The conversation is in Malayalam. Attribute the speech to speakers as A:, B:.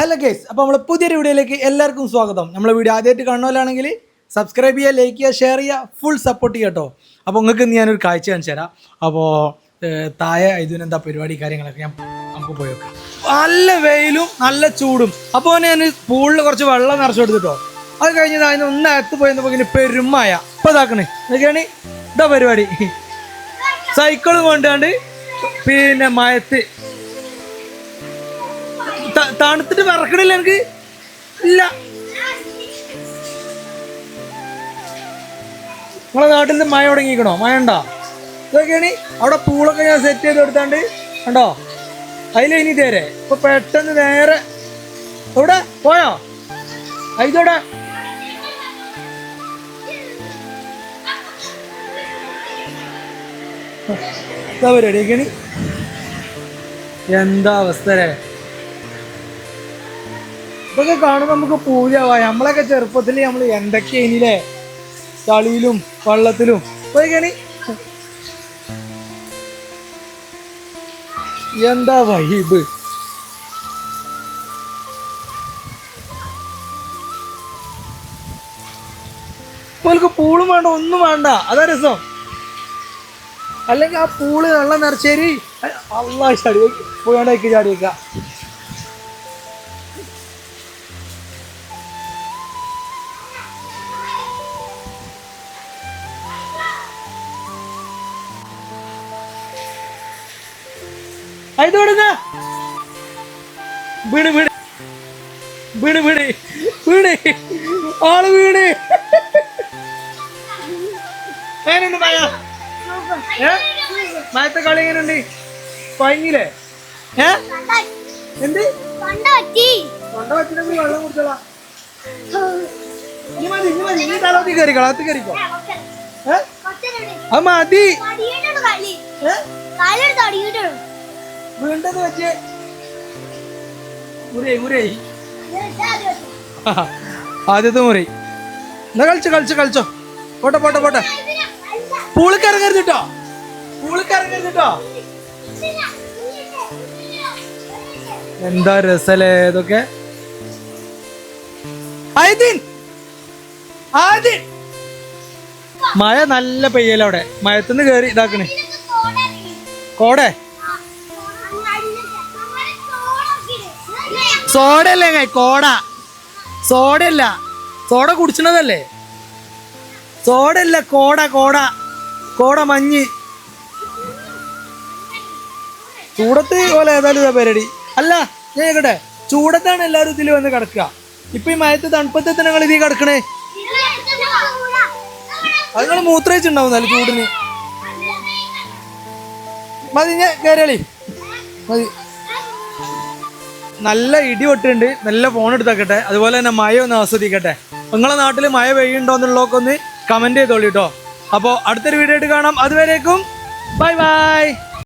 A: ഹലോ ഗൈസ്, അപ്പോൾ നമ്മൾ പുതിയൊരു വീഡിയോയിലേക്ക് എല്ലാവർക്കും സ്വാഗതം. നമ്മളെ വീഡിയോ ആദ്യമായിട്ട് കാണുന്നവരാണെങ്കിൽ സബ്സ്ക്രൈബ് ചെയ്യുക, ലൈക്ക് ചെയ്യുക, ഷെയർ ചെയ്യുക, ഫുൾ സപ്പോർട്ട് ചെയ്യുക കേട്ടോ. അപ്പോൾ നിങ്ങൾക്ക് ഇന്ന് ഞാനൊരു കാഴ്ച കാണിച്ചു തരാം. അപ്പോൾ താഴെ ഇതിനെന്താ പരിപാടി കാര്യങ്ങളൊക്കെ നമുക്ക് പോയി നോക്കാം. നല്ല വെയിലും നല്ല ചൂടും. അപ്പോൾ ഞാൻ പൂളിൽ കുറച്ച് വെള്ളം നിറച്ചു കൊടുത്തിട്ടോ. അത് കഴിഞ്ഞത് അതിന് ഒന്ന് അകത്ത് പോയപ്പോൾ ഇങ്ങനെ പെരുമായ ഇപ്പോൾ ഇതാക്കണേ ഇതൊക്കെയാണ് ഇതാ പരിപാടി. സൈക്കിളും കൊണ്ടാണ്ട് പിന്നെ മയത്ത് തണുത്തിട്ട് വിറക്കണില്ല എനിക്ക് ഇല്ല. നമ്മളെ നാട്ടിൽ നിന്ന് മഴ തുടങ്ങിക്കണോ? മഴ ഉണ്ടോ? ഇതൊക്കെയാണ് അവിടെ പൂളൊക്കെ ഞാൻ സെറ്റ് ചെയ്ത് കൊടുത്താണ്ട് കണ്ടോ. അതിൽ ഇനി തേരെ ഇപ്പൊ പെട്ടെന്ന് നേരെ എവിടെ പോയോ? ഇതോടെ പരിപാടിയൊക്കെയാണ്. എന്താ അവസ്ഥ അല്ലേ? ഇതൊക്കെ കാണുമ്പോൾ നമുക്ക് പൂജാവാ. നമ്മളൊക്കെ ചെറുപ്പത്തിൽ നമ്മൾ എന്തൊക്കെയാണില്ലേ ചളിയിലും വെള്ളത്തിലും ഇതൊക്കെയാണ്. എന്താ വൈബ്! ഇപ്പൊ പൂളും വേണ്ട, ഒന്നും വേണ്ട, അതാ രസം. അല്ലെങ്കിൽ ആ പൂള് വെള്ളം നിറച്ചേരി അള്ളാ ചാടി പോയാണ്ടേക്ക് ചാടിയേക്ക. ഇതോടുന്ന വീണ് വീണ് വീണ് വീണ് വീണ് ആള് വീണ്. എങ്ങനെയുണ്ട് മഴ? മഴത്തെ കളി എങ്ങനെയുണ്ട്? പഴങ്ങില്ലേ? എന്ത് തൊണ്ട പറ്റിനെങ്കിൽ വെള്ളം കുടിച്ചോളാം. ഇനി മതി, ഇനി മതി, ഇനി തലത്തി കയറിക്കോ, അകത്ത് കയറിക്കോ. അത് മതി. വീണ്ടത് വെച്ച് മുറി മുറി ആദ്യത്തെ മുറി. എന്നാ കളിച്ചോ കളിച്ചോ കളിച്ചോ. പോട്ടെ പോട്ടെ പോട്ടെ. പൂളിക്കിറങ്ങരുതിട്ടോ, പൂളിക്കിറങ്ങരുതിട്ടോ. എന്താ രസല്ലേ ഇതൊക്കെ. മഴ നല്ല പെയ്യലവിടെ. മഴത്തുനിന്ന് കേറി ഇതാക്കണേ. കോടെ സോഡയല്ലേ? കോട സോഡയല്ല, സോഡ കുടിച്ചണതല്ലേ. സോഡയല്ല, കോട കോട കോട മഞ്ഞ്. ചൂടത്ത് പോലെ ഏതായാലും ഇതാ പരിപാടി. അല്ല ഞാൻ കേട്ടെ, ചൂടത്താണ് എല്ലാവരും ഇതിൽ വന്ന് കിടക്കുക. ഇപ്പൊ ഈ മയത്ത് തണുപ്പത്തെ ഞങ്ങൾ ഇതിൽ കിടക്കണേ. അത് നിങ്ങൾ മൂത്രയിച്ചുണ്ടാവും നല്ല ചൂടിന്. മതി ഞാൻ കയറിയാളി മതി. നല്ല ഇടി പൊട്ടുണ്ട്. നല്ല ഫോൺ എടുത്താക്കട്ടെ. അതുപോലെ തന്നെ മഴ ഒന്ന് ആസ്വദിക്കട്ടെ. നിങ്ങളെ നാട്ടിൽ മഴ പെയ്യുണ്ടോ എന്നുള്ളതൊക്കെ ഒന്ന് കമന്റ് ചെയ്തോളൂ കേട്ടോ. അപ്പോൾ അടുത്തൊരു വീഡിയോ ആയിട്ട് കാണാം. അതുവരേക്കും ബൈ ബൈ.